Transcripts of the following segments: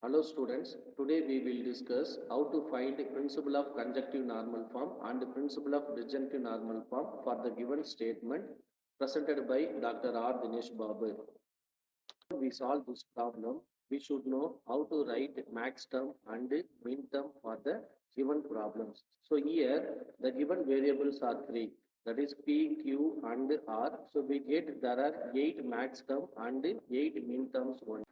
Hello students, today we will discuss how to find the principle of conjunctive normal form and the principle of disjunctive normal form for the given statement presented by Dr. R. Dinesh Babu. We solve this problem, we should know how to write max term and min term for the given problems. So here the given variables are three, that is P, Q and R. So we get there are 8 max term and 8 min terms only.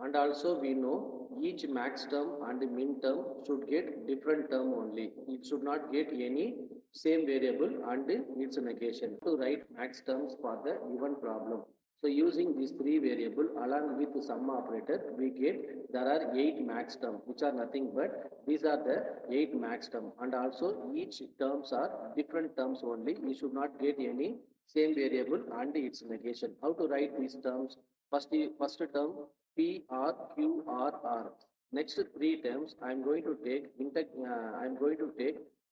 And also we know each max term and min term should get different term only. It should not get any same variable and its negation. To write max terms for the given problem. So using these three variable along with the sum operator, we get there are 8 max term, which are nothing but these are the 8 max term, and also each terms are different terms only. We should not get any same variable and its negation. How to write these terms? First term P R Q R R. Next three terms I am going to take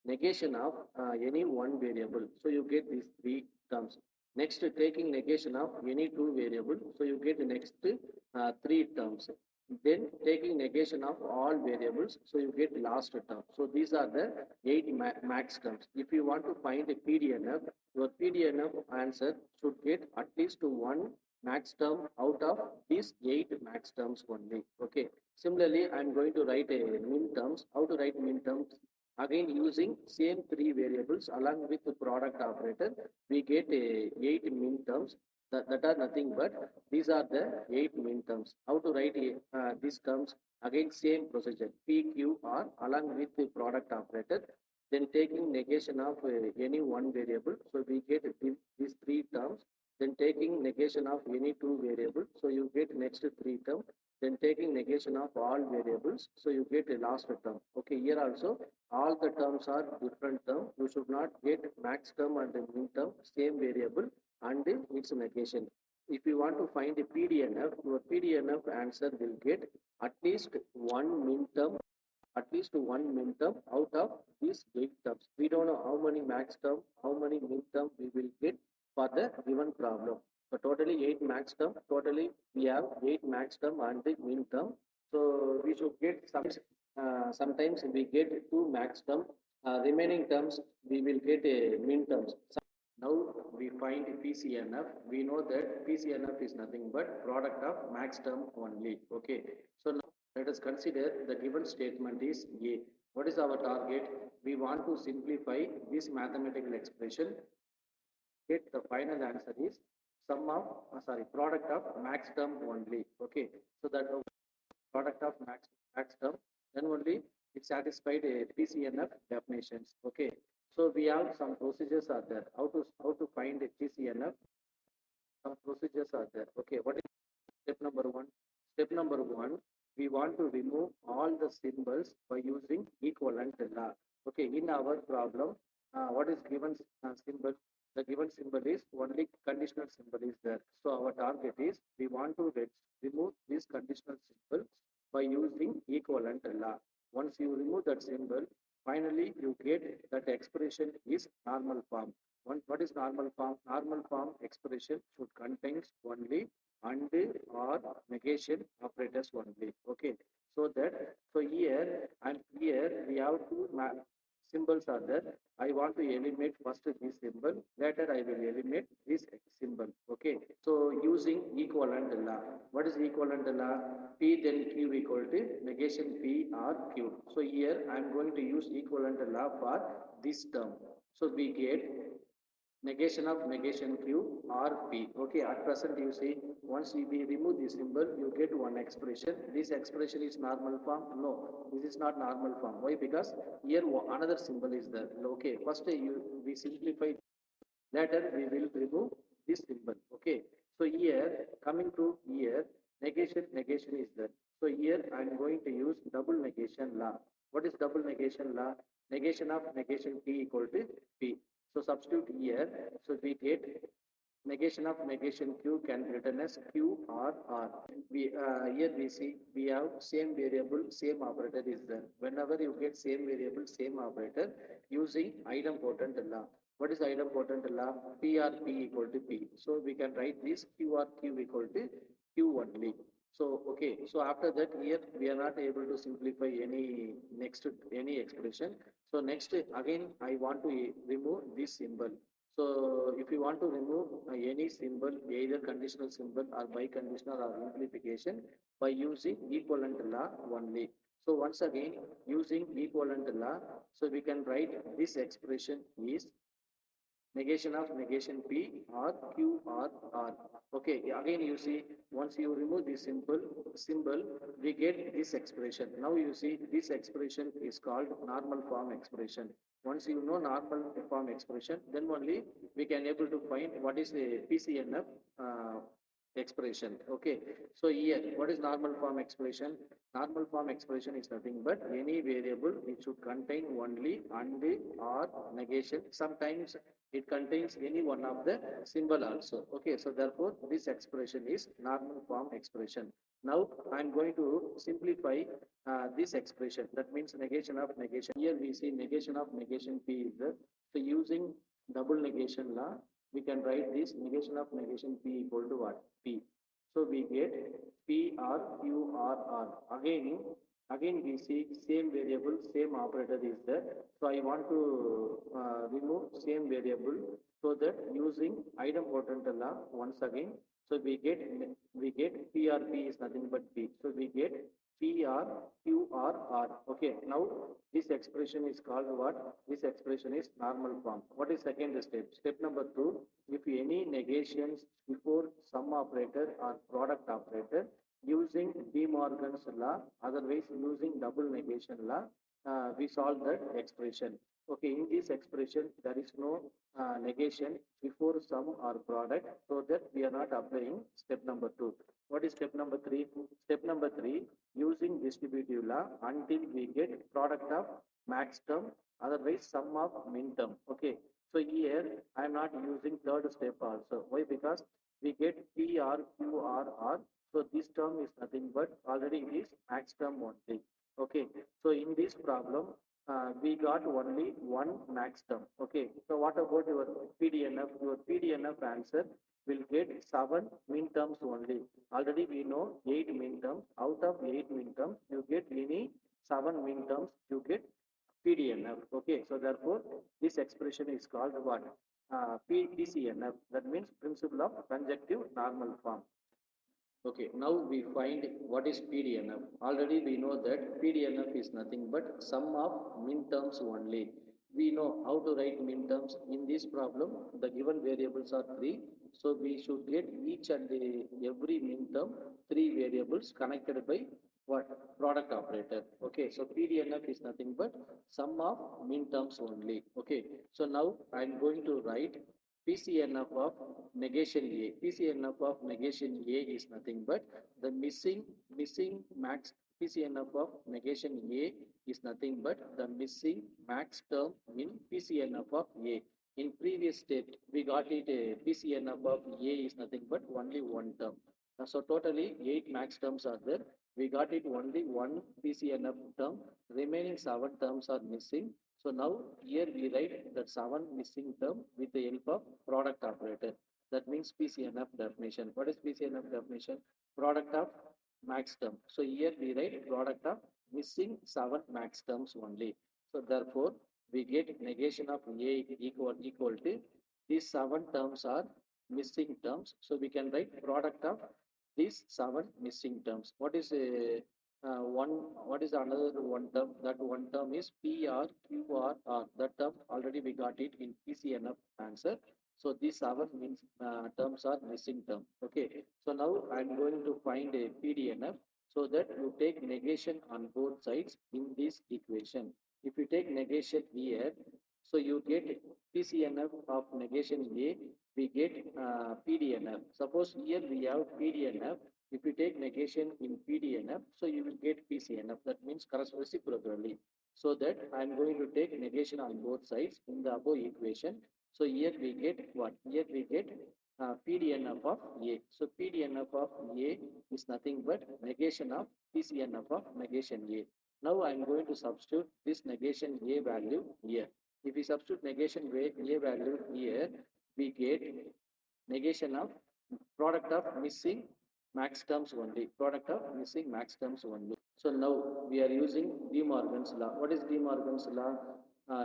negation of any one variable. So you get these three terms. Next, taking negation of any two variable, so you get the next three terms. Then taking negation of all variables, so you get last term. So these are the 8 max terms. If you want to find a PDNF, your PDNF answer should get at least one max term out of these 8 max terms only. Okay. Similarly, I am going to write a min terms. How to write min terms? Again, using same three variables along with the product operator, we get 8 min terms that are nothing but these are the 8 min terms. How to write these terms? Again, same procedure, PQR along with the product operator, then taking negation of any one variable. So we get these three terms. Then taking negation of any two variables. So you get next three terms. Then taking negation of all variables, so you get a last term. Okay, here also all the terms are different term. You should not get max term and the min term, same variable and its negation. If you want to find a PDNF, your PDNF answer will get at least one min term, out of these 8 terms. We don't know how many max term, how many min term we will get for the given problem. So totally 8 max term. Totally we have 8 max term and the min term. So we should get sometimes we get 2 max term. Remaining terms we will get a min terms. Now we find PCNF. We know that PCNF is nothing but product of max term only. Okay. So now let us consider the given statement is A. What is our target? We want to simplify this mathematical expression. Get the final answer is product of max term only. Okay. So that product of max term, then only it satisfied a PCNF definitions. Okay. So we have some procedures are there. How to find a PCNF? Some procedures are there. Okay. What is step number one? Step number one, we want to remove all the symbols by using equivalent law. Okay. In our problem, what is given symbol? The given symbol is only conditional symbol is there. So our target is we want to remove this conditional symbol by using equivalent law. Once you remove that symbol, finally you get that expression is normal form. What is normal form? Normal form expression should contain only and or negation operators only. Okay. So here and here we have two symbols are there. I want to eliminate first this symbol, later I will eliminate this symbol. Okay. So using equivalent law. What is equivalent law? P then Q equal to negation P or Q. So here I am going to use equivalent law for this term. So we get negation of negation Q or P. Okay, at present you see, once we remove this symbol, you get one expression. This expression is normal form. No, this is not normal form. Why? Because here another symbol is there. Okay, first we simplify. Later we will remove this symbol. Okay, so here coming to here, negation is there. So here I am going to use double negation law. What is double negation law? Negation of negation P equal to P. So substitute here. So we get negation of negation Q can be written as Q or R. Here we see we have same variable, same operator is there. Whenever you get same variable, same operator, using idempotent law. What is idempotent law? P or P equal to P. So we can write this Q or Q equal to Q only. So, okay, so after that here we are not able to simplify any expression. So next again I want to remove this symbol. So if you want to remove any symbol, either conditional symbol or biconditional or simplification by using equivalent law only. So once again using equivalent law, so we can write this expression is negation of negation P or Q or R. Okay, again you see, once you remove this symbol, we get this expression. Now you see this expression is called normal form expression. Once you know normal form expression, then only we can able to find what is the PCNF expression. Okay, so here, what is normal form expression? Normal form expression is nothing but any variable which should contain only and or negation. Sometimes it contains any one of the symbol also. Okay, so therefore this expression is normal form expression. Now I am going to simplify this expression. That means negation of negation. Here we see negation of negation P is the, so using double negation law, we can write this negation of negation P equal to what? P. So we get P R Q R R. Again we see same variable, same operator is there. So I want to remove same variable, so that using idempotent law once again, so we get PRP is nothing but P. So we get PRQRR. Okay, now this expression is called what? This expression is normal form. What is second step? Step number 2, if any negations before sum operator or product operator using De Morgan's law, otherwise using double negation law, we solve that expression. Okay, in this expression, there is no negation before sum or product, so that we are not applying step number 2. What is step number 3? Step number 3, using distributive law until we get product of max term, otherwise sum of min term. Okay, so here I am not using third step also. Why? Because we get PRQRR, so this term is nothing but already it is max term only. Okay, so in this problem, we got only one max term. Okay, so what about your PDNF? Your PDNF answer will get 7 min terms only. Already we know 8 min terms. Out of 8 min terms, you get any 7 min terms, you get PDNF. Okay, so therefore this expression is called what? PCNF. That means principle of conjunctive normal form. Okay, now we find what is PDNF. Already we know that PDNF is nothing but sum of min terms only. We know how to write min terms. In this problem, the given variables are 3. So we should get each and every min term 3 variables connected by what? Product operator. Okay, so PDNF is nothing but sum of min terms only. Okay, so now I am going to write PCNF of negation A. PCNF of negation A is nothing but the missing max. PCNF of negation A is nothing but the missing max term in PCNF of A. In previous step, we got it PCNF of A is nothing but only one term. So totally 8 max terms are there. We got it only one PCNF term. Remaining 7 terms are missing. So now here we write that 7 missing term with the help of product operator. That means PCNF definition. What is PCNF definition? Product of max term. So here we write product of missing 7 max terms only. So therefore we get negation of A equal to these 7 terms are missing terms. So we can write product of these 7 missing terms. What is a one? What is another one term? That one term is PRQRR. That term already we got it in PCNF answer. So these 7 means terms are missing term. Okay. So now I'm going to find a PDNF, so that you take negation on both sides in this equation. If you take negation here, so you get PCNF of negation A, we get PDNF. Suppose here we have PDNF. If you take negation in PDNF, so you will get PCNF. That means reciprocally. So that I am going to take negation on both sides in the above equation. So here we get what? Here we get PDNF of A. So PDNF of A is nothing but negation of PCNF of negation A. Now I am going to substitute this negation A value here. If we substitute negation A value here, we get negation of product of missing max terms only, product of missing max terms only. So now we are using De Morgan's law. What is De Morgan's law?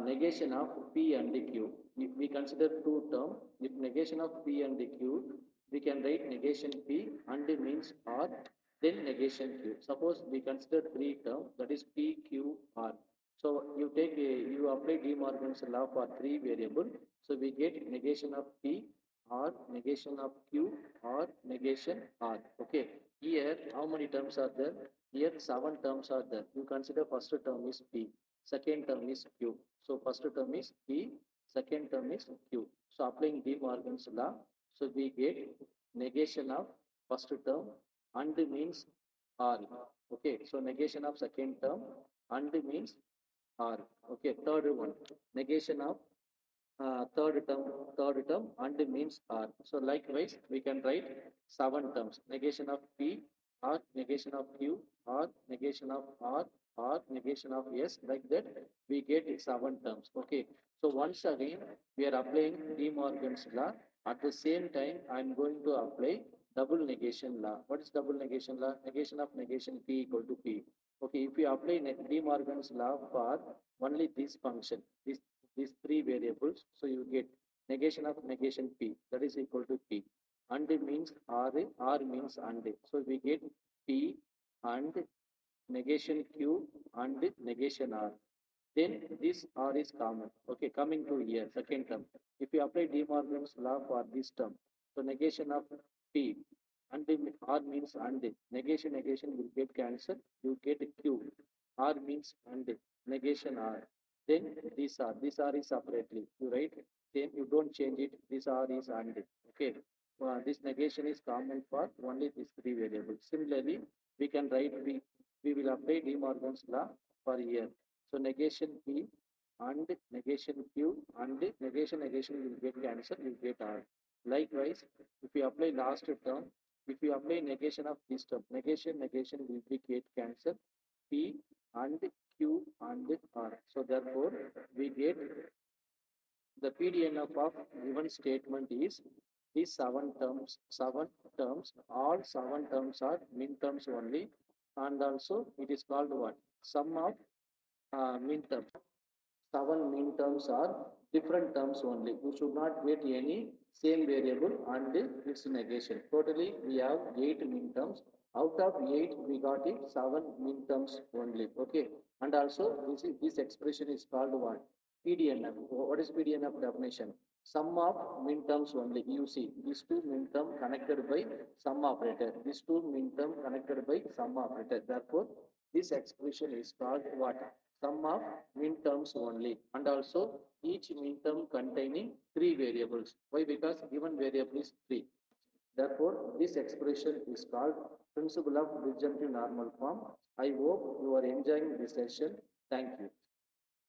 Negation of P and Q. If we consider two terms, if negation of P and Q, we can write negation P and means R, then negation Q. Suppose we consider three terms, that is P, Q, R. So you apply De Morgan's law for three variable. So we get negation of P or negation of Q or negation R. Okay. Here, how many terms are there? Here, 7 terms are there. You consider first term is P, second term is Q. So first term is P, second term is Q. So applying De Morgan's law, so we get negation of first term and means R. Okay. So negation of second term and means R. Okay. Third one, negation of third term and means R. So likewise, we can write 7 terms. Negation of P or negation of Q or negation of R or negation of S. Like that, we get 7 terms. Okay. So once again, we are applying De Morgan's law. At the same time, I am going to apply double negation law. What is double negation law? Negation of negation P equal to P. Okay. If you apply De Morgan's law for only this function, these three variables, so you get negation of negation P, that is equal to P. And means R, R means and. So we get P and negation Q and negation R. Then this R is common. Okay, coming to here, second term. If you apply De Morgan's law for this term, so negation of P and R means and. Negation will get cancelled. You get Q. R means and. Negation R. Then this R is separately. You write, then you don't change it. This R is and. Okay. This negation is common for only these three variables. Similarly, we can write we will apply De Morgan's law for here. So negation P and negation Q and negation will get cancelled, you get R. Likewise, if you apply last term, if you apply negation of this term, negation will be get cancelled, P and Q and R. So therefore, we get the PDNF of given statement is these 7 terms, all 7 terms are min terms only, and also it is called what? Sum of min terms. 7 min terms are different terms only. You should not get any same variable and its negation. Totally, we have 8 min terms. Out of 8, we got it 7 min terms only. Okay, and also this expression is called what? PDNF. What is PDNF definition? Sum of min terms only. You see, these two min term connected by sum operator. These two min term connected by sum operator. Therefore, this expression is called what? Sum of min terms only, and also each min term containing 3 variables. Why? Because given variable is 3. Therefore, this expression is called principle of disjunctive normal form. I hope you are enjoying this session. Thank you.